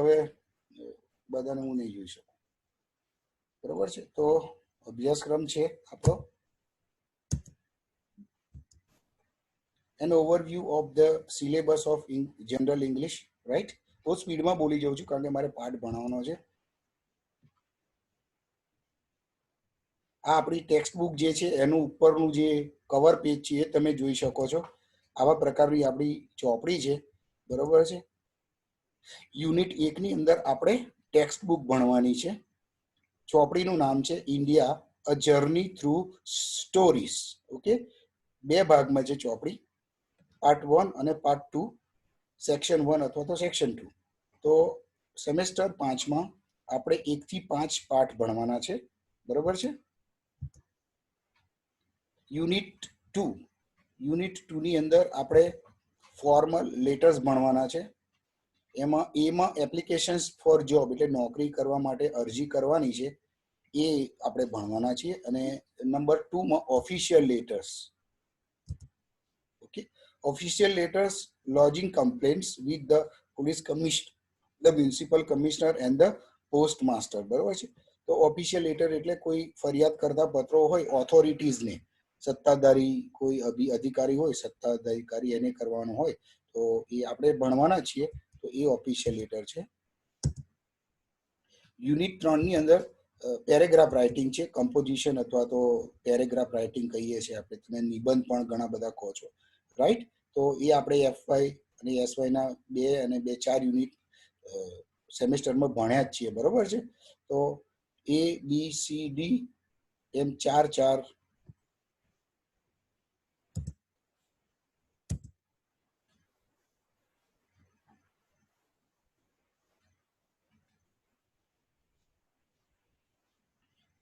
હવે બધાને હું નહીં જોઈ શકું, બરોબર છે. તો અભ્યાસક્રમ છે આપણો an overview of the syllabus of general English, right. તો સ્પીડમાં બોલી જાઉં છું કારણ કે મારે પાઠ ભણાવવાનો છે. આ આપણી ટેક્સ્ટ બુક જે છે એનું ઉપરનું જે કવર પેજ છે એ તમે જોઈ શકો છો. આવા પ્રકારની આપણી ચોપડી છે, બરોબર છે. યુનિટ 1 ની અંદર આપણે ટેક્સ્ટ બુક ભણવાની છે. ચોપડીનું નામ છે ઇન્ડિયા અ જર્ની થ્રુ સ્ટોરીઝ. ઓકે, 2 ભાગમાં છે ચોપડી, પાર્ટ 1 અને પાર્ટ 2, સેક્શન 1 અથવા તો સેક્શન 2. તો સેમેસ્ટર 5માં આપણે 1 થી 5 પાઠ ભણવાના છે, બરોબર છે. યુનિટ 2 ની અંદર આપણે ફોર્મલ લેટર્સ ભણવાના છે. એમાં એપ્લિકેશન્સ ફોર જોબ એટલે નોકરી કરવા માટે અરજી કરવાની છે એ આપણે ભણવાના છીએ. અને નંબર 2માં official letters. Okay, official letters lodging complaints with the police commissioner, the municipal commissioner and the postmaster, બરોબર છે. તો ઓફિશિયલ લેટર એટલે કોઈ ફરિયાદ કરતા પત્રો હોય ઓથોરિટીઝને, સત્તાધારી કોઈ અધિકારી હોય, સત્તાધારી એને કરવાનો હોય તો એ આપણે ભણવાના છીએ. તો એ ઓફિશિયલ લેટર છે. યુનિટ 3 ની અંદર પેરેગ્રાફ રાઇટિંગ છે, કમ્પોઝિશન અથવા તો પેરેગ્રાફ રાઇટિંગ કહીએ છીએ આપણે, તમે નિબંધ પણ ઘણા બધા કહો છો, રાઈટ. તો એ આપણે એફવાય અને એસવાયના 2 અને 4 યુનિટ સેમેસ્ટરમાં ભણ્યા જ છીએ, બરોબર છે. તો A B C D એમ 4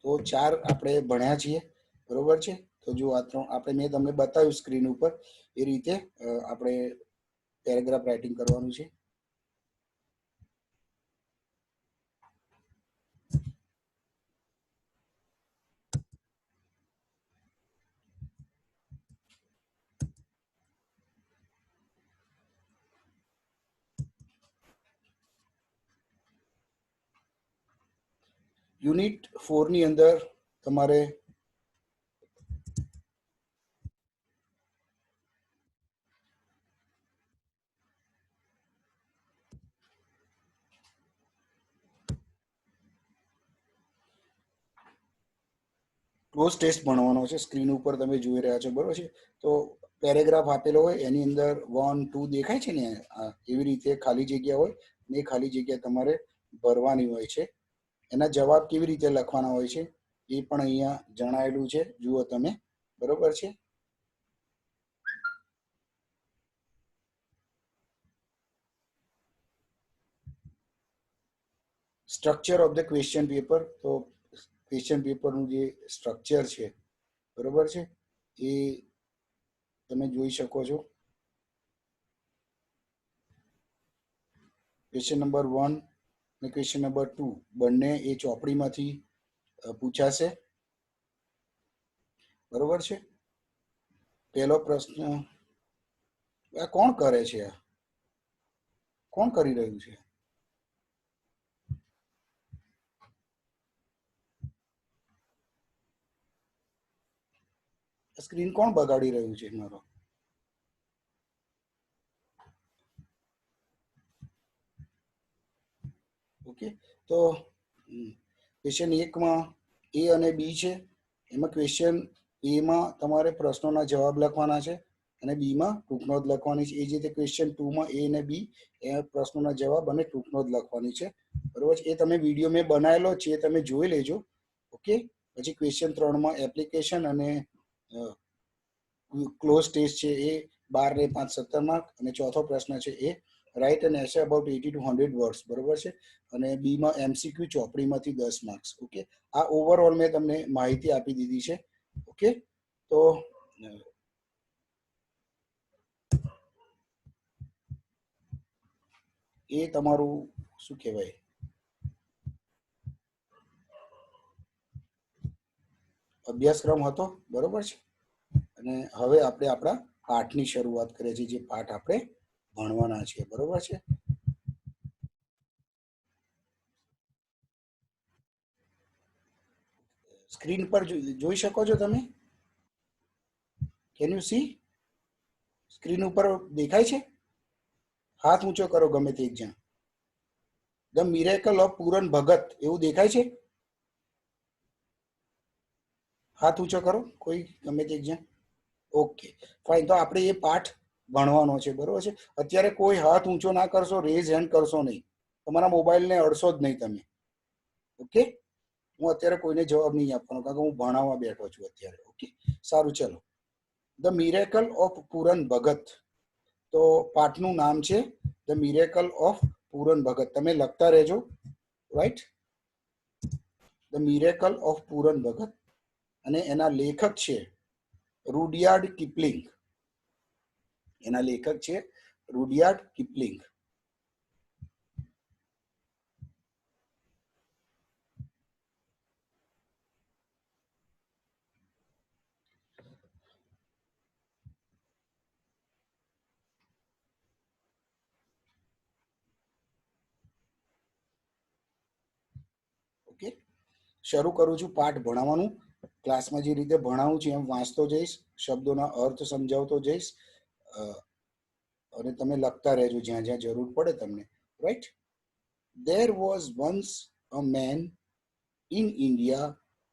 આપણે ભણ્યા છીએ, બરોબર છે. તો જો આ 3 આપણે મેં તમને બતાવ્યું સ્ક્રીન ઉપર એ રીતે આપણે પેરેગ્રાફ રાઇટિંગ કરવાનું છે. યુનિટ 4 ની અંદર તમારે ક્લોઝ ટેસ્ટ ભણવાનો છે. સ્ક્રીન ઉપર તમે જોઈ રહ્યા છો, બરોબર છે. તો પેરેગ્રાફ આપેલો હોય એની અંદર 1 2 દેખાય છે ને, એવી રીતે ખાલી જગ્યા હોય ને એ ખાલી જગ્યા તમારે ભરવાની હોય છે. એના જવાબ કેવી રીતે લખવાના હોય છે એ પણ અહીંયા જણાવેલું છે, જુઓ તમે, બરોબર છે. Structure of the question paper. તો ક્વેશ્ચન પેપરનું જે સ્ટ્રક્ચર છે, બરોબર છે, એ તમે જોઈ શકો છો. ક્વેશ્ચન નંબર 1 અને ક્વેશ્ચન નંબર 2 બંને એ ચોપડીમાંથી પૂછાશે, બરોબર છે. પહેલો પ્રશ્ન, આ કોણ કરે છે? કોણ કરી રહ્યું છે? સ્ક્રીન કોણ બગાડી રહ્યું છે મારો? ઓકે, તો ક્વેશ્ચન 1માં એ અને બી છે. એમાં ક્વેશ્ચન એમાં તમારે પ્રશ્નોના જવાબ લખવાના છે અને બીમાં ટૂંકનોંધ લખવાની છે. એ જ રીતે ક્વેશ્ચન 2માં એ અને બી એ પ્રશ્નોના જવાબ અને ટૂંકનોંધ લખવાની છે, બરોબર છે. એ તમે વિડીયો મેં બનાવેલો છે, એ તમે જોઈ લેજો. ઓકે, પછી ક્વેશ્ચન 3માં એપ્લિકેશન અને ક્લોઝ ટેસ્ટ છે, એ 12 ને 5 17 માર્ક. અને ચોથો પ્રશ્ન છે એ write an essay about 80 to 100 words, બરોબર છે. અને બીમાં એમસીક્યુ ચોપડીમાંથી 10 માર્ક્સ. ઓકે, આ ઓવરઓલ મેં તમને માહિતી આપી દીધી છે. ઓકે, તો એ તમારું શું કહેવાય અભ્યાસક્રમ હતો, બરોબર છે. અને હવે આપણે આપણા પાઠની શરૂઆત કરીએ છીએ, જે પાઠ આપણે ભણવાના છે, બરોબર છે. સ્ક્રીન પર જોઈ શકો છો તમે? Can you C? સ્ક્રીન ઉપર દેખાય છે? હાથ ઊંચો કરો ગમે તે એક જણ. ધ મિરેકલ ઓફ પૂરન ભગત એવું દેખાય છે? હાથ ઊંચો કરો કોઈ ગમે તે એક જણ. Okay fine. તો આપણે એ પાઠ ભણવાનો છે, બરોબર છે. અત્યારે કોઈ હાથ ઊંચો ના કરશો, રેઝ હેન્ડ કરશો નહીં. તમારા મોબાઈલને અડશો જ નહીં તમે. ઓકે, હું અત્યારે કોઈને જવાબ નહીં આપવાનો, કારણ કે હું ભણાવવા બેઠો છું અત્યારે. ઓકે, સારું, ચલો. ધ મિરેકલ ઓફ પૂરન ભગત. તો પાઠનું નામ છે ધ મિરેકલ ઓફ પૂરન ભગત. તમે લખતા રહેજો, રાઈટ. ધ મિરેકલ ઓફ પૂરન ભગત. અને એના લેખક છે રૂડયાર્ડ કિપલિંગ. એના લેખક છે રૂડયાર્ડ કિપલિંગ. ઓકે, શરૂ કરું છું પાઠ ભણાવવાનું. ક્લાસમાં જે રીતે ભણાવું છું એમ વાંચતો જઈશ, શબ્દોના અર્થ સમજાવતો જઈશ, અને તમે લખતા રહેજો જ્યાં જ્યાં જરૂર પડે તમને, right. There was once a man in India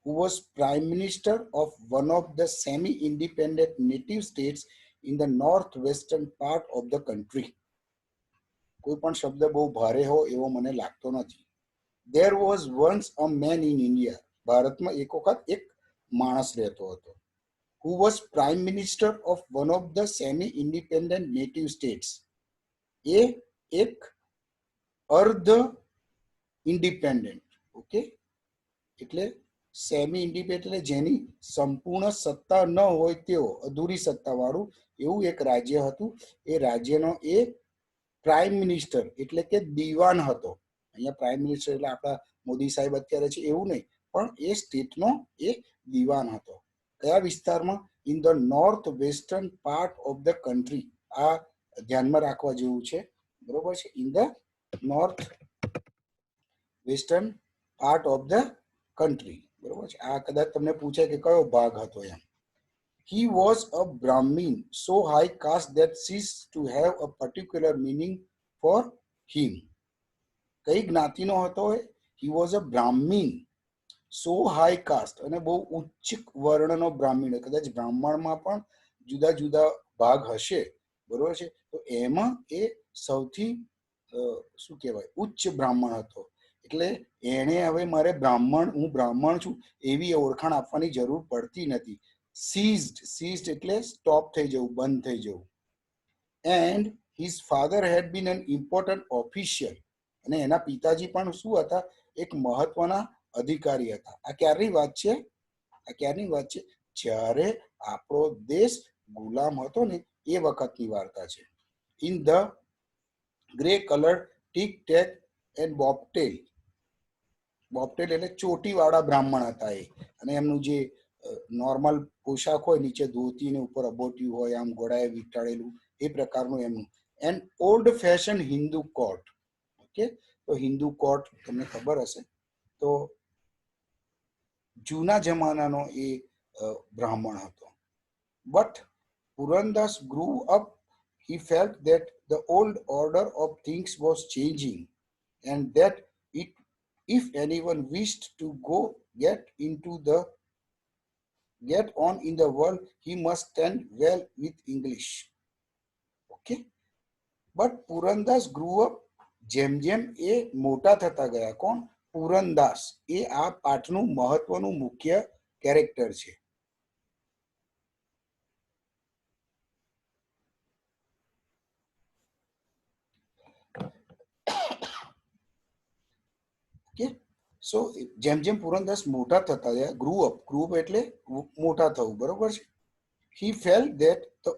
who was prime minister of one of the semi-independent native states in the northwestern part of the country. કોઈ પણ શબ્દ બહુ ભારે હોય એવો મને લાગતો નથી. There was once a man in India. ભારતમાં એક વખત એક માણસ રહેતો હતો. Who was prime minister of one of the semi-independent native states. એ એક અર્ધ ઇન્ડિપેન્ડન્ટ, ઓકે, એટલે સેમી ઇન્ડિપેન્ડન્ટ એટલે જેની સંપૂર્ણ સત્તા ન હોય તેવો, અધૂરી સત્તાવાળું એવું એક રાજ્ય હતું. એ રાજ્યનો એ પ્રાઇમ મિનિસ્ટર એટલે કે દીવાન હતો. અહીંયા પ્રાઇમ મિનિસ્ટર એટલે આપણા મોદી સાહેબ અત્યારે છે એવું નહીં, પણ એ સ્ટેટનો એ દીવાન હતો. કયા વિસ્તારમાં? In the north western part of the country. આ ધ્યાનમાં રાખવા જેવું છે, બરોબર છે. In the north western part of the country, બરોબર છે. આ કદાચ તમને પૂછે કે કયો ભાગ હતો એમ. He was a Brahmin, so high caste that ceased to have a particular meaning for him. કઈ જ્ઞાતિનો હતો એ? He was a Brahmin, so high caste, અને બહુ ઉચ્ચ વર્ણનો બ્રાહ્મણ. કદાચ બ્રાહ્મણમાં પણ જુદા જુદા ભાગ હશે, બરોબર છે. તો એમાં એ સૌથી શું કહેવાય ઉચ્ચ બ્રાહ્મણ હતો. એટલે એણે હવે મારે બ્રાહ્મણ, હું બ્રાહ્મણ છું એવી ઓળખાણ આપવાની જરૂર પડતી નથી. સીઝડ એટલે સ્ટોપ થઈ જવું, બંધ થઈ જવું. And his father had been an important official. અને એના પિતાજી પણ શું હતા? એક મહત્વના અધિકારી હતા. આ ક્યારની વાત છે? આ ક્યારની વાત છે? જ્યારે આપણો દેશ ગુલામ હતો ને એ વખતની વાર્તા છે. In the grey coloured tick tack and bobtail. Bobtail એટલે ચોટીવાળા બ્રાહ્મણ હતા એ. અને એમનું જે નોર્મલ પોશાક હોય, નીચે ધોતી ને ઉપર અબોટિયું હોય, આમ ઘોડાએ વીંટાળેલું, એ પ્રકારનું એમનું. And old fashion Hindu coat. Okay, તો હિન્દુ કોટ તમને ખબર હશે. તો જૂના જમાનાનો એ બ્રાહ્મણ હતો. But Purandas grew up, he felt that the old order of things was changing and that it if anyone wished to get on in the world, he must stand well with English. Okay, but Purandas grew up. જેમ જેમ એ મોટા થતા ગયા. કોણ? પુરંદાસ. એ આ પાઠનું મહત્વનું મુખ્ય character છે. ઓકે, સો જેમ જેમ પુરંદાસ મોટા થતા ગયા, ગ્રુ અપ એટલે મોટા થવું, બરોબર છે. He felt that the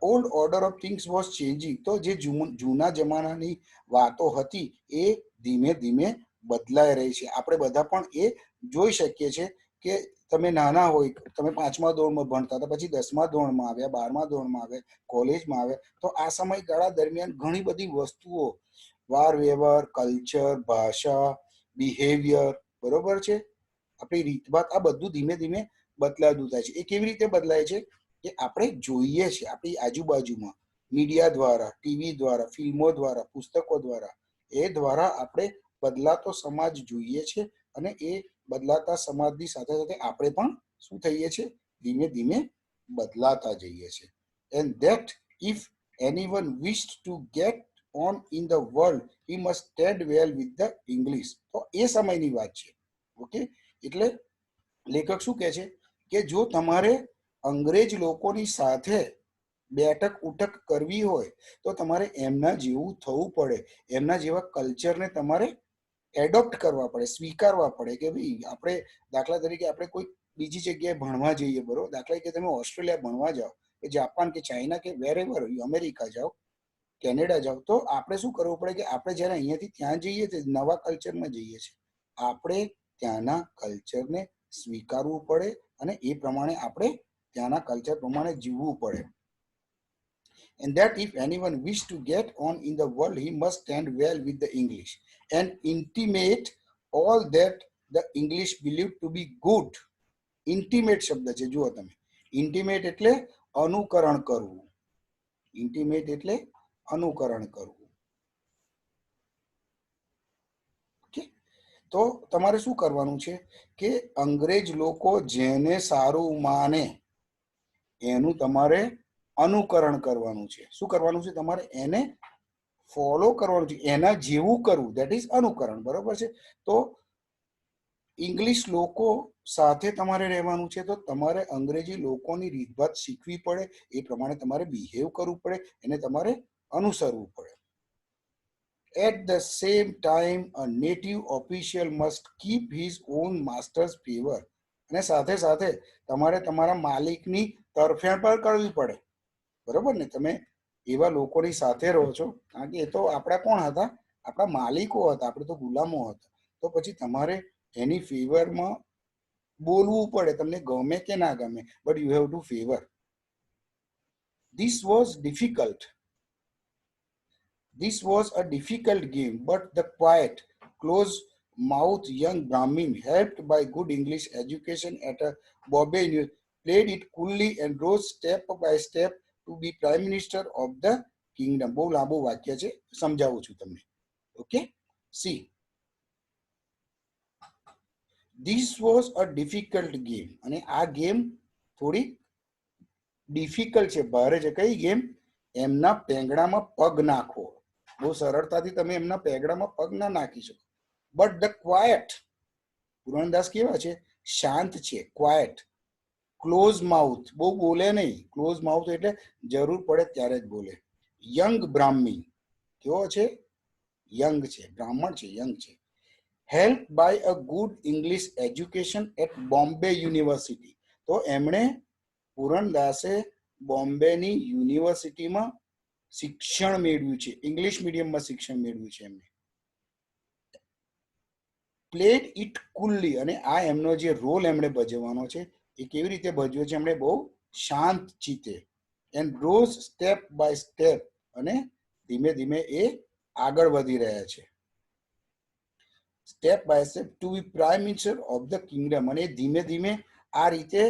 old order of things was changing. તો જે જૂના જમાનાની વાતો હતી એ ધીમે ધીમે બદલાઈ રહી છે. આપણે બધા પણ એ જોઈ શકીએ છીએ કે તમે નાના હોય, તમે 5મા ધોરણમાં ભણતા હતા, પછી 10મા ધોરણમાં આવ્યા, 12મા ધોરણમાં આવ્યા, કોલેજમાં આવ્યા, તો આ સમયગાળા દરમિયાન ઘણી બધી વસ્તુઓ, વાર વ્યવહાર, કલ્ચર, ભાષા, બિહેવિયર, બરોબર છે, આપણી રીતભાત આ બધું ધીમે ધીમે બદલાતું થાય છે. એ કેવી રીતે બદલાય છે કે આપણે જોઈએ છે આપણી આજુબાજુમાં મીડિયા દ્વારા, ટીવી દ્વારા, ફિલ્મો દ્વારા, પુસ્તકો દ્વારા, એ દ્વારા આપણે બદલાતો સમાજ જોઈએ છે અને એ બદલાતા સમાજની સાથે સાથે આપણે પણ શું થઈએ છીએ ધીમે ધીમે બદલાતા જઈએ છીએ. And that if anyone wished to get on in the world he must stand well with the English. તો એ સમયની વાત છે. ઓકે, એટલે લેખક શું કહે છે કે જો તમારે અંગ્રેજ લોકોની સાથે બેઠક ઉઠક કરવી હોય તો તમારે એમના જેવું થવું પડે, એમના જેવા કલ્ચરને તમારે એડોપ્ટ કરવા પડે, સ્વીકારવા પડે કે ભાઈ આપણે દાખલા તરીકે આપણે કોઈ બીજી જગ્યાએ ભણવા જઈએ, બરોબર, દાખલા કે તમે ઓસ્ટ્રેલિયા ભણવા જાઓ કે જાપાન કે ચાઇના કે વેરેવર, અમેરિકા જાઓ, કેનેડા જાઓ, તો આપણે શું કરવું પડે કે આપણે જ્યારે અહીંયાથી ત્યાં જઈએ તો નવા કલ્ચરમાં જઈએ છીએ, આપણે ત્યાંના કલ્ચરને સ્વીકારવું પડે અને એ પ્રમાણે આપણે ત્યાંના કલ્ચર પ્રમાણે જીવવું પડે. And that if anyone wish to get on in the world he must stand well with the English and intimate all that the English believed to be good. Intimate શબ્દ છે, જુઓ તમે, ઇન્ટિમેટ એટલે અનુકરણ કરવું, ઇન્ટિમેટ એટલે અનુકરણ કરવું. ઓકે, તો તમારે શું કરવાનું છે કે અંગ્રેજ લોકો જેને સારું માને એનું તમારે અનુકરણ કરવાનું છે. શું કરવાનું છે? તમારે એને ફોલો કરવાનું છે, એના જેવું કરવું, દેટ ઇઝ અનુકરણ, બરોબર છે. તો ઇંગ્લિશ લોકો સાથે તમારે રહેવાનું છે તો તમારે અંગ્રેજી લોકોની રીતભાત શીખવી પડે, એ પ્રમાણે તમારે બિહેવ કરવું પડે, એને તમારે અનુસરવું પડે. At the same time a native official must keep his own master's favor. અને સાથે સાથે તમારે તમારા માલિકની તરફેણ પણ કરવી પડે, બરોબર ને. તમે એવા લોકોની સાથે રહો છો, કારણ કે એ તો આપણા કોણ હતા? આપણા માલિકો હતા, આપણે તો ગુલામો હતા. તો પછી તમારે એની ફેવરમાં બોલવું પડે, તમને ગમે કે ના ગમે, but you have to favour. This was difficult. This was a difficult game, but the quiet, close-mouthed young Brahmin, helped by good English education at a Bombay University, played it coolly and rose step by step to be Prime Minister of the Kingdom. બહુ લાંબુ વાક્ય છે, સમજાવું છું તમને. Okay, C, This was a difficult game. અને આ game થોડી ડિફિકલ્ટ છે, ભારે છે. કઈ ગેમ? એમના પેંગડામાં પગ નાખવો. બહુ સરળતાથી તમે એમના પેગડામાં પગ ના નાખી શકો. બટ ધ ક્વાયટ, પુરણદાસ કેવા છે? શાંત છે, ક્વાયટ. ક્લોઝ માઉથ, બહુ બોલે નહીં. ક્લોઝ માઉથ એટલે જરૂર પડે ત્યારે જ બોલે. યંગ બ્રાહ્મી, કેવો છે? યંગ છે, બ્રાહ્મણ છે, યંગ છે. Help by a good English education at Bombay university. તો એમણે, પુરણદાસે બોમ્બેની યુનિવર્સિટીમાં શિક્ષણ મેળવ્યું છે, ઇંગ્લિશ મીડિયમમાં શિક્ષણ મેળવ્યું છે એમને. પ્લેડ ઇટ કુલ્લી, અને આ એમનો જે રોલ એમણે ભજવવાનો છે એ કેવી રીતે ભજવ્યો છે? એમણે બહુ શાંત ચિત્તે. And rose step by step, અને ધીમે ધીમે એ આગળ વધી રહ્યા છે. Step by step to be prime minister of the kingdom, અને ધીમે ધીમે આ રીતે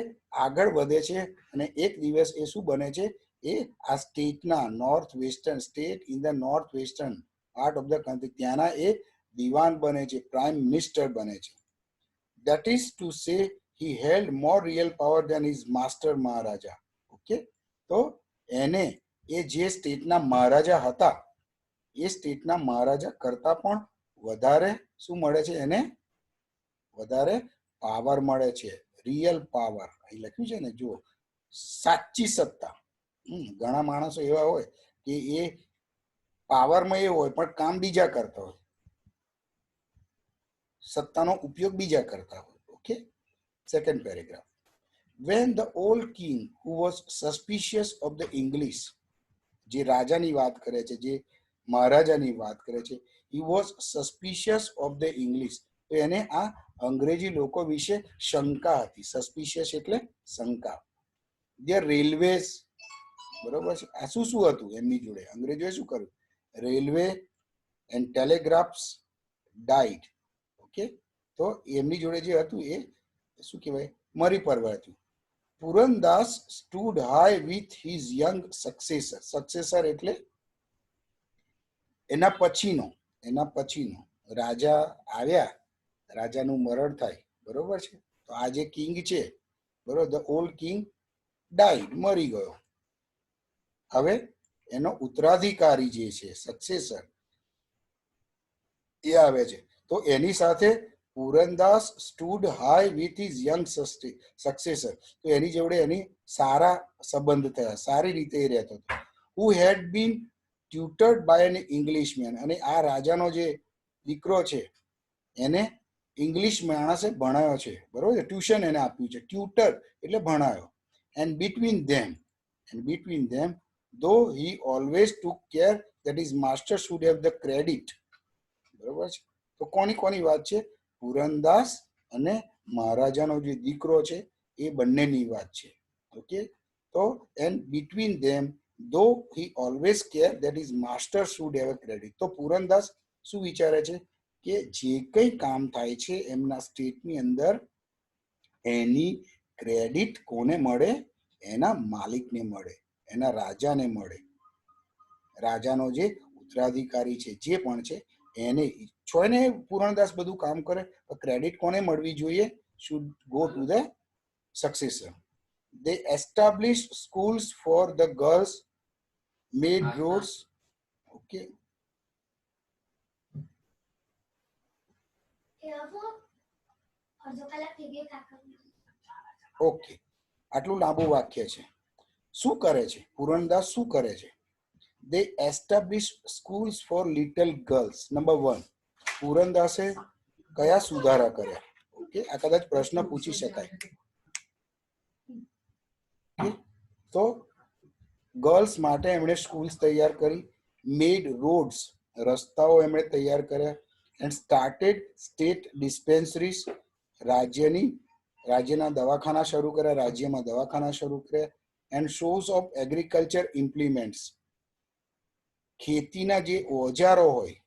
આગળ વધે છે અને એક દિવસ એ શું બને છે? એ આ સ્ટેટના, north western state in the north western part of the country, ત્યાંના એ દિવાન બને છે, પ્રાઇમ મિનિસ્ટર બને છે. That is to say he held more real power than his master maharaja. Okay, તો એને એ જે સ્ટેટના મહારાજા હતા એ સ્ટેટના મહારાજા કરતા પણ વધારે શું મળે છે? એને વધારે પાવર મળે છે, રિયલ પાવર. અહીં લખ્યું છે ને, જુઓ, સાચી સત્તા. ઘણા માણસો એવા હોય કે એ પાવરમાં એ હોય પણ કામ બીજા કરતા હોય, સત્તાનો ઉપયોગ બીજા કરતા હોય. Okay, second paragraph. When the old king who was suspicious of the English, જે રાજાની વાત કરે છે, જે મહારાજાની વાત કરે છે, he was suspicious of the English, તો એને આ અંગ્રેજી લોકો વિશે શંકા હતી. સસ્પિશિયસ એટલે શંકા. their railways, બરોબર છે. આ શું શું હતું એમની જોડે? અંગ્રેજોએ શું કર્યું? Railway and telegraphs died. Okay, તો એમની જોડે જે હતું એ શું કહેવાય, મરી પરવાર્યું. Purandas stood high with his young successor. Successor એટલે એના પછીનો રાજા આવ્યા, રાજાનું મરણ થાય, બરોબર છે. તો આ જે કિંગ છે, બરોબર, ધ ઓલ્ડ કિંગ ડાઈડ, મરી ગયો. હવે એનો ઉત્તરાધિકારી જે છે, સક્સેસર, એ આવે છે. તો એની સાથે Purandas stood high with his young successor. તો એની જોડે એની સારા સંબંધ થયા, સારી રીતે એ રહેતો હતો. હુ હેડ બીન ટ્યુટર્ડ બાય એન ઇંગ્લિશમેન. અને આ રાજાનો જે દીકરો છે એને ઇંગ્લિશ માણસે ભણાયો છે, બરોબર છે, ટ્યુશન એને આપ્યું છે. ટ્યુટર એટલે ભણાયો. એન્ડ બિટવીન ધેમ ધો he always took care that is master should have the credit. બરોબર છે. તો કોની વાત છે? પુરનદાસ અને મહારાજાનો જે દીકરો છે એ બંનેની વાત છે. ઓકે. તો એન્ડ બિટવીન ધેમ ધો he always care that is master should have credit. તો પુરનદાસ શું વિચારે છે કે જે કંઈ કામ થાય છે એમના સ્ટેટની અંદર એની ક્રેડિટ કોને મળે? એના માલિકને મળે, એના રાજાને મળે. રાજાનો જે ઉત્તરાધિકારી છે, જે પણ છે, એને ઈચ્છો ને પુરણદાસ બધું કામ કરે, તો ક્રેડિટ કોને મળવી જોઈએ? Should go to the successor. They established schools for the girls, made roads. Okay. Okay, આટલું લાંબુ વાક્ય છે. શું કરે છે પુરણદાસ? શું કરે છે? They established schools for little girls. Number 1, પુરણદાસે કયા સુધારા કર્યા? ઓકે, આ કદાચ પ્રશ્ન પૂછી શકાય. તો ગર્લ્સ માટે એમણે સ્કૂલ્સ તૈયાર કરી, મેડ રોડ્સ, રસ્તાઓ એમણે તૈયાર કર્યા, એન્ડ સ્ટાર્ટેડ સ્ટેટ ડિસ્પેન્સરીઝ, રાજ્યના દવાખાના શરૂ કર્યા, રાજ્યમાં દવાખાના શરૂ કર્યા, એન્ડ શોઝ ઓફ એગ્રીકલ્ચર ઇમ્પ્લિમેન્ટ્સ, ખેતીના જે ઓજારો હોય,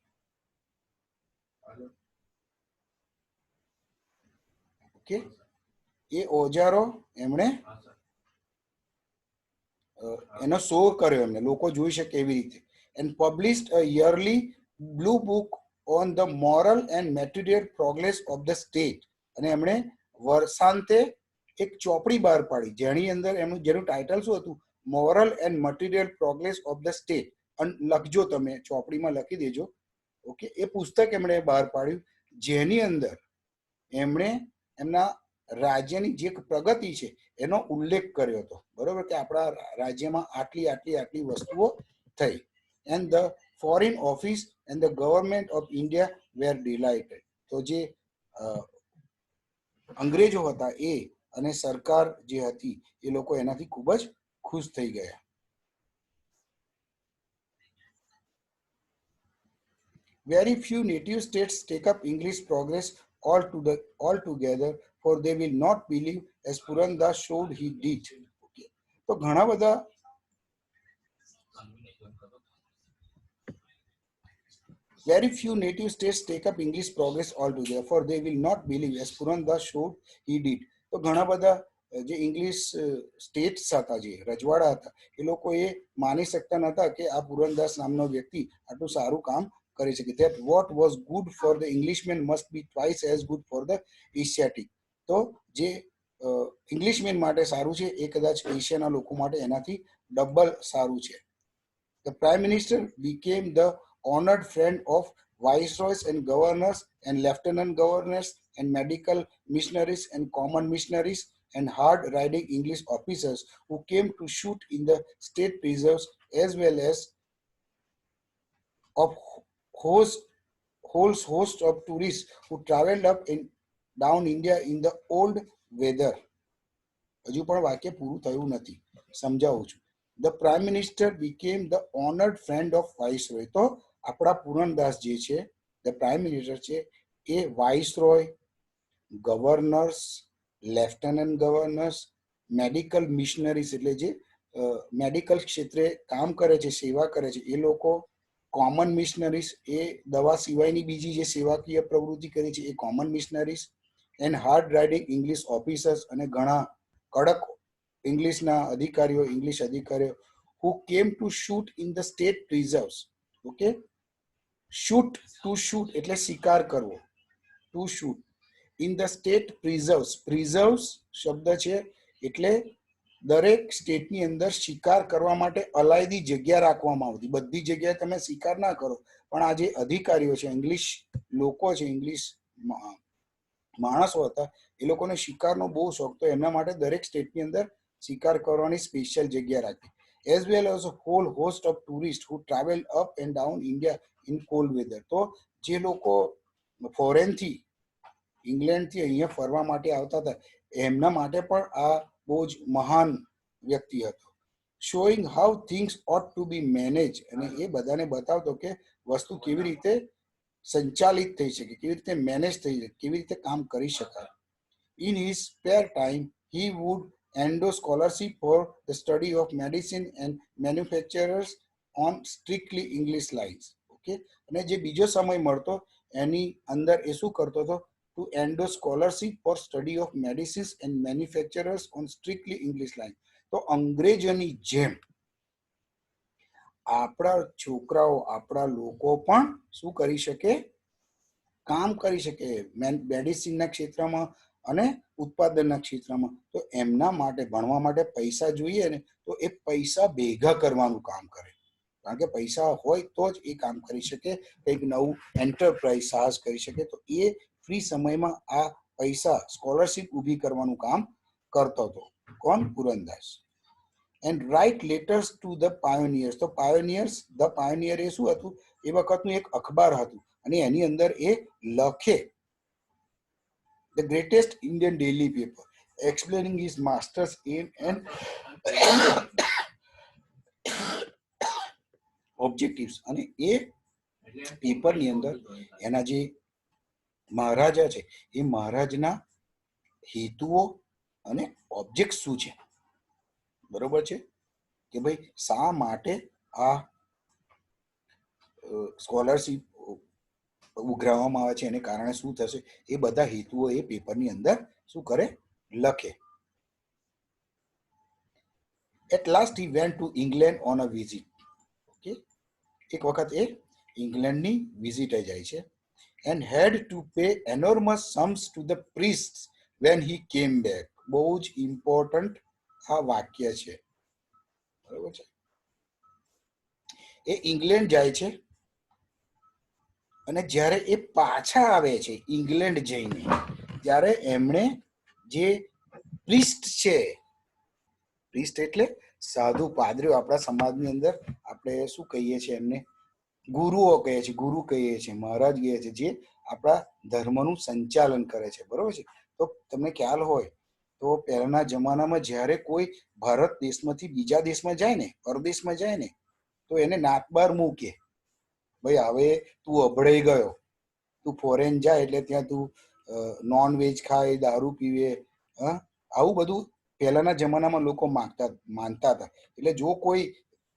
ઓકે, એ ઓજારો એમણે એનો શો કર્યો, એમને લોકો જોઈ શકે એવી રીતે. And published a yearly blue book on the moral and material progress of the state. અને એમણે વર્ષાંતે એક ચોપડી બહાર પાડી, જેની અંદર જેનું ટાઇટલ શું હતું? Moral and material progress of the state. લખજો, તમે ચોપડીમાં લખી દેજો. ઓકે, એ પુસ્તક એમણે બહાર પાડ્યું, જેની અંદર એમણે એમના રાજ્યની જે પ્રગતિ છે એનો ઉલ્લેખ કર્યો હતો, બરોબર, કે આપણા રાજ્યમાં આટલી આટલી આટલી વસ્તુઓ થઈ. And the foreign office and the government of India were delighted. તો જે અંગ્રેજો હતા એ અને સરકાર જે હતી એ લોકો એનાથી ખૂબ જ ખુશ થઈ ગયા. Very few native states take up English progress altogether, for they will not believe, as Purandas showed he did. Okay. તો ઘણા બધા very few native states take up English progress altogether, for they will not believe, as Purandas showed he did. તો ઘણા બધા જે English states હતા, જે રજવાડા હતા, એ લોકો એ માની શકતા નહોતા કે આ પુરનદાસ નામનો વ્યક્તિ આટલું સારું કામ કરી શકે. That what was good for the Englishman must be twice as good for the Asiatic. તો જે ઇંગ્લિશમેન માટે સારું છે એ કદાચ એશિયાના લોકો માટે એનાથી ડબલ સારું છે. The Prime Minister became the honored friend of viceroys and governors and lieutenant governors and medical missionaries and common missionaries and hard-riding English officers who came to shoot in the state preserves, as well as of whole host of tourists who traveled up and down India in the old weather. હજુ પણ વાક્ય પૂરું થયું નથી, સમજાવું છું. The Prime Minister became the honored friend of Viceroy. તો આપણા પુરણદાસ જે છે, the Prime Minister છે, એ viceroy, governors, lieutenant governors, medical missionaries એટલે જે મેડિકલ ક્ષેત્રે કામ કરે છે, સેવા કરે છે એ લોકો, કોમન મિશનરીઝ એ દવા સિવાયની બીજી જે સેવાકીય પ્રવૃત્તિ કરી છે એ common missionaries, and hard riding English officers અને ઘણા કડક ઇંગ્લિશ અધિકારીઓ who came to shoot in the state preserves. Okay, shoot એટલે શિકાર કરવો, to shoot in the state preserves શબ્દ છે એટલે દરેક સ્ટેટની અંદર શિકાર કરવા માટે અલાયદી જગ્યા રાખવામાં આવતી. બધી જગ્યાએ તમે શિકાર ના કરો, પણ આ જે અધિકારીઓ છે, ઇંગ્લિશ લોકો છે, ઇંગ્લિશ માણસો હતા, એ લોકોને શિકારનો બહુ શોખ, તો એમના માટે દરેક સ્ટેટની અંદર શિકાર કરવાની સ્પેશિયલ જગ્યા રાખી. As well as a whole host of tourist who travel up and down India in cold weather. તો જે લોકો ફોરેનથી, ઇંગ્લેન્ડથી અહીંયા ફરવા માટે આવતા હતા, એમના માટે પણ આ બહુ જ મહાન વ્યક્તિ હતો. Showing how things ought to be manage, અને એ બધાને બતાવતો કે વસ્તુ કેવી રીતે સંચાલિત થઈ શકે, કેવી રીતે મેનેજ થઈ શકે, કેવી રીતે કામ કરી શકાય. In his spare time he would endow scholarship for the study of medicine and manufacturers on strictly English lines. Okay, અને જે બીજો સમય મળતો એની અંદર એ શું કરતો હતો, to endow scholarship for study of medicines and manufacturers on strictly English line. તો અંગ્રેજોની જેમ આપણા છોકરાઓ, આપણા લોકો પણ શું કરી શકે, કામ કરી શકે મેડિસિનના ક્ષેત્રમાં અને ઉત્પાદનના ક્ષેત્રમાં. તો એમના માટે ભણવા માટે પૈસા જોઈએ ને, તો એ પૈસા ભેગા કરવાનું કામ કરે, કારણ કે પૈસા હોય તો જ એ કામ કરી શકે, કંઈક નવું એન્ટરપ્રાઇઝ સાહસ કરી શકે. તો એ ફ્રી સમયમાં આ પૈસા સ્કોલરશીપ ઊભી કરવાનું કામ કરતો હતો. કોણ? Purandas. And write letters to the pioneers. તો ધ પાયોનિયર એ શું હતું, એ વખતનું એક અખબાર હતું, અને એની અંદર એ લખે the greatest Indian daily paper explaining his master's aims and objectives. અને એ પેપરની અંદર એના જે મહારાજા છે, એ મહારાજના હેતુઓ અને ઓબ્જેક્ટ શું છે, બરોબર છે, કે ભાઈ શા માટે આ સ્કોલરશીપ ઉઘરાવવામાં આવે છે, એને કારણે શું થશે, એ બધા હેતુઓ એ પેપરની અંદર શું કરે, લખે. At last he went to England on a visit. Okay, એક વખત એ ઇંગ્લેન્ડની વિઝિટે જાય છે. And had to pay enormous sums to the priest when he came back. બહુ જ ઇમ્પોર્ટન્ટ આ વાક્ય છે, બરોબર છે. એ ઇંગ્લેન્ડ જાય છે, અને જ્યારે એ પાછા આવે છે ઇંગ્લેન્ડ જઈને, ત્યારે એમણે જે પ્રિસ્ટ છે, પ્રિસ્ટ એટલે સાધુ પાદરીઓ, આપણા સમાજની અંદર આપણે શું કહીએ છીએ એમને, ગુરુઓ કહીએ છીએ, ગુરુ કહીએ છીએ, મહારાજ કહીએ છીએ, જે આપણા ધર્મનું સંચાલન કરે છે, બરોબર છે. તો તમને ખ્યાલ હોય તો પહેલાના જમાનામાં જ્યારે કોઈ ભારત દેશમાંથી બીજા દેશમાં જાય ને, પરદેશમાં જાય ને, તો એને નાકબાર મૂકે, ભાઈ હવે તું અભળાઈ ગયો, તું ફોરેન જાય એટલે ત્યાં તું નોન વેજ ખાય, દારૂ પીવે, આવું બધું પહેલાના જમાનામાં લોકો માનતા હતા. એટલે જો કોઈ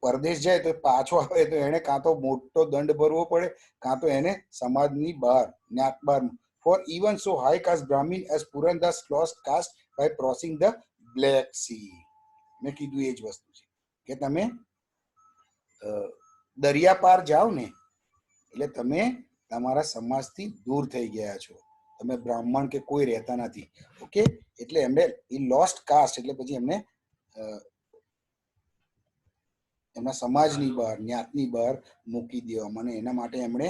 પરદેશ જાય તો પાછો આવે તો એને કાં તો મોટો દંડ ભરવો પડે, કાં તો એને સમાજની બહાર, જ્ઞાત બહાર. For even so high caste Brahmin as Purandas lost caste by crossing the black sea. મેં કીધું એ જ વસ્તુ છે કે તમે દરિયા પાર જાઓ ને એટલે તમે તમારા સમાજથી દૂર થઈ ગયા છો, તમે બ્રાહ્મણ કે કોઈ રહેતા નથી. ઓકે, એટલે એમને એ લોસ્ટ કાસ્ટ એટલે પછી એમને એમના સમાજની બહાર, જ્ઞાતની બહાર મૂકી દેવામાં, અને એના માટે એમણે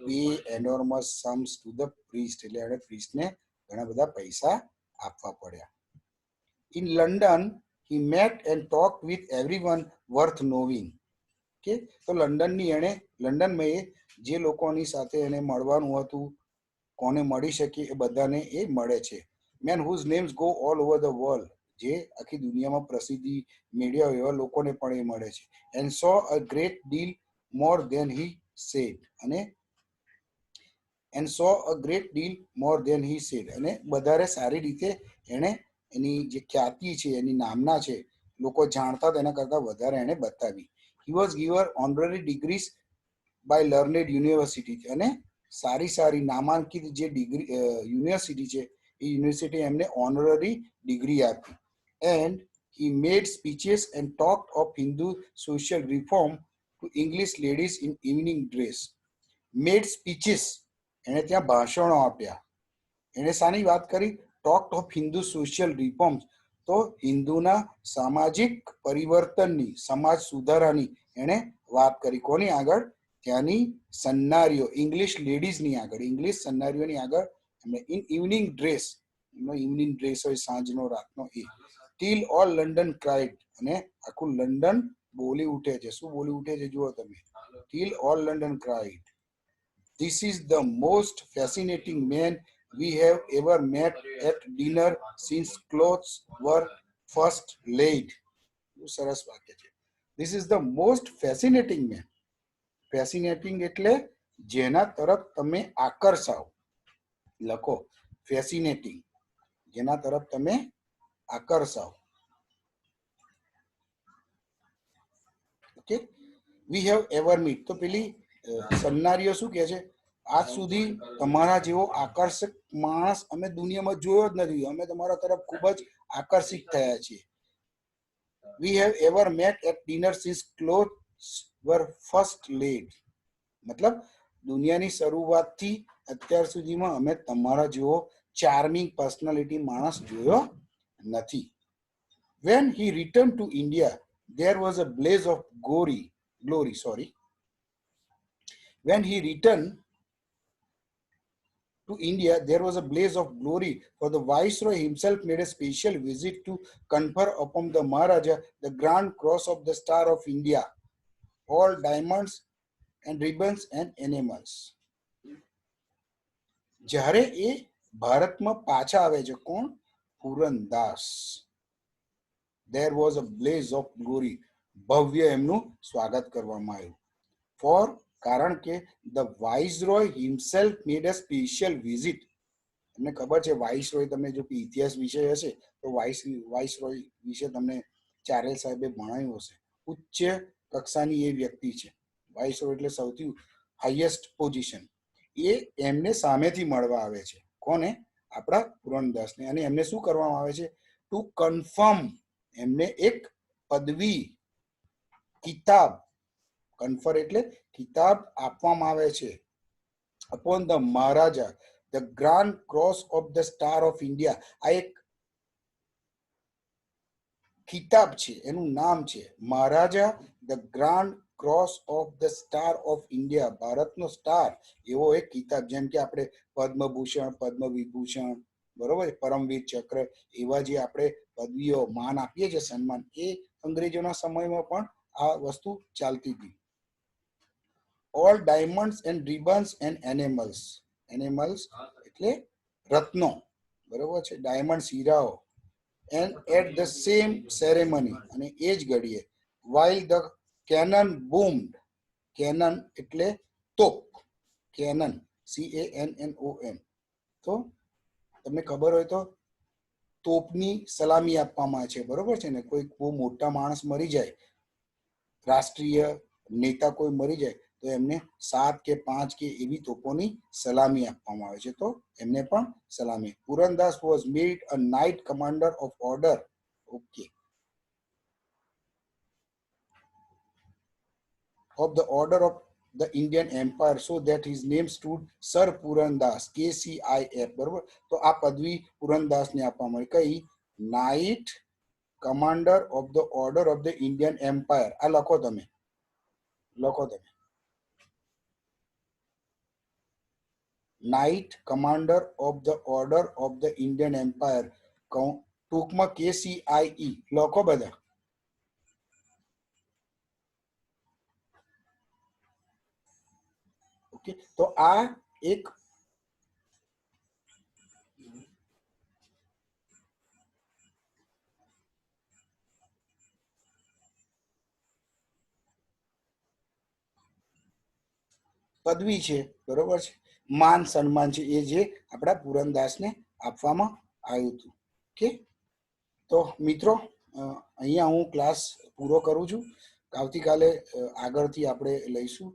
pay enormous sums to the પ્રીસ્ટ, એટલે એમણે પ્રીસ્ટને ઘણા બધા પૈસા આપવા પડ્યા. In London he met and talked with everyone worth knowing. કે તો લંડનમાં એ જે લોકોની સાથે એને મળવાનું હતું, કોને મળી શકે એ બધાને એ મળે છે. Men whose names go all over the world, જે આખી દુનિયામાં પ્રસિદ્ધિ મેળવ્યા એવા લોકોને પણ એ મળે છે. And so a great deal more than he said, અને વધારે સારી રીતે એણે એની જે ખ્યાતિ છે, એની નામના છે, લોકો જાણતા તેના કરતાં વધારે એણે બતાવી. He was given honorary degrees by learned university, અને સારી સારી નામાંકિત જે ડિગ્રી યુનિવર્સિટી છે એ યુનિવર્સિટી એમને ઓનરરી ડિગ્રી આપી. And he made speeches and talked of Hindu social reform to English ladies in evening dress. Made speeches, એને ત્યાં ભાષણો આપ્યા. એને શાની વાત કરી? Talked of Hindu social reforms, તો હિન્દુના સામાજિક પરિવર્તનની, સમાજ સુધારાની એને વાત કરી. કોની આગળ? ત્યાંની સન્નારીઓ, ઇંગ્લિશ લેડીઝની આગળ, ઇંગ્લિશ સન્નારીઓની આગળ એમને ઇન ઇવનિંગ ડ્રેસ, એમનો ઇવનિંગ ડ્રેસ હોય સાંજનો રાતનો એ. ટીલ ઓલ લંડન ક્રાઇડ, અને આખું લંડન બોલી ઉઠે છે. શું બોલી ઉઠે છે જુઓ તમે? Till all London cried, this is the most fascinating man we have ever met at dinner since clothes were first laid. સરસ વાક્ય છે. This is the most fascinating man. Fascinating એટલે જેના તરફ તમે આકર્ષાવ. લખો ફેસિનેટિંગ, જેના તરફ તમે આકર્ષાવ. Okay, we have ever meet, તો પેલી સન્નારીઓ શું કહે છે? આજ સુધી તમારા જેવો આકર્ષક માણસ અમે દુનિયામાં જોયો જ નથી, અમે તમારા તરફ ખૂબ જ આકર્ષિત થયા છીએ. We have ever met at dinner since clothes were first laid, મતલબ દુનિયાની શરૂઆતથી અત્યાર સુધીમાં અમે તમારા જેવો ચાર્મિંગ પર્સનાલિટી માણસ જોયો નથી. When he returned to India, there was a blaze of glory. When he returned to India, there was a blaze of glory, for the Viceroy himself made a special visit to confer upon the Maharaja the Grand Cross of the Star of India, all diamonds and ribbons and enamels. જ્યારે એ ભારતમાં પાછા આવે છે, કોણ? પુરંદાસ. There was a blaze of glory, ભવ્ય એમનું સ્વાગત કરવામાં આવ્યું. For કારણ કે the Viceroy himself made a special visit. તમને ખબર છે વાઇસરોય, તમે જો ઇતિહાસ વિષય હશે તો વાઇસરોય વિશે તમને ચારેલ સાહેબે ભણાવ્યું હશે. ઉચ્ચ કક્ષાની એ વ્યક્તિ છે. વાઇસરોય એટલે સૌથી હાઈએસ્ટ પોઝિશન. એ એમને સામેથી મળવા આવે છે. કોને? આપણા પુરંદાસને. અને એમને શું કરવામાં આવે છે? ટુ કન્ફર્મ, એમને એક પદવી, કિતાબ, કન્ફર એટલે કિતાબ આપવામાં આવે છે. Upon the Maharaja the grand cross of the star of India. આ એક કિતાબ છે, એનું નામ છે Maharaja the grand cross of the star of India, ભારતનો સ્ટાર એવો એક કિતાબ. જેમ કે આપણે પદ્મભૂષણ, પદ્મ વિભૂષણ, બરોબર, પરમવીર ચક્ર, એવા જે આપણે પદવીઓ માન આપીએ છીએ, સન્માન, એ અંગ્રેજોના સમયમાં પણ આ વસ્તુ ચાલતી હતી. All diamonds and ribbons and animals, animals એટલે રત્નો, બરોબર છે, ડાયમંડ હીરાઓ. And at the same ceremony, અને એ જ ઘડીએ, while the cannon boomed, cannon એટલે તોપ, કેનન CANNON, તો તમને ખબર હોય તો તોપની સલામી આપવામાં છે, બરોબર છે ને? કોઈ બહુ મોટા માણસ મરી જાય, રાષ્ટ્રીય નેતા કોઈ મરી જાય, તો એમને 7 કે 5 કે એવી તોપોની સલામી આપવામાં આવે છે, તો એમને પણ સલામી. Purandas was made a knight commander of order, okay, of the order of the Indian Empire, so that his name stood Sir Purandas, KCIF, બરોબર. તો આ પદવી પુરંદાસને આપવામાં આવી. કઈ? Knight commander of the order of the Indian empire. આ લખો તમે, લખો તમે, knight commander of the order of the Indian empire, ટૂંકમાં KCIE લખો બધા. ઓકે, તો આ એક પદવી છે, બરોબર છે, માન સન્માન છે, એ જે આપણા પુરંદાસને આપવામાં આવ્યું હતું. ઓકે, તો મિત્રો અહીંયા હું ક્લાસ પૂરો કરું છું. આવતીકાલે આગળથી આપણે લઈશું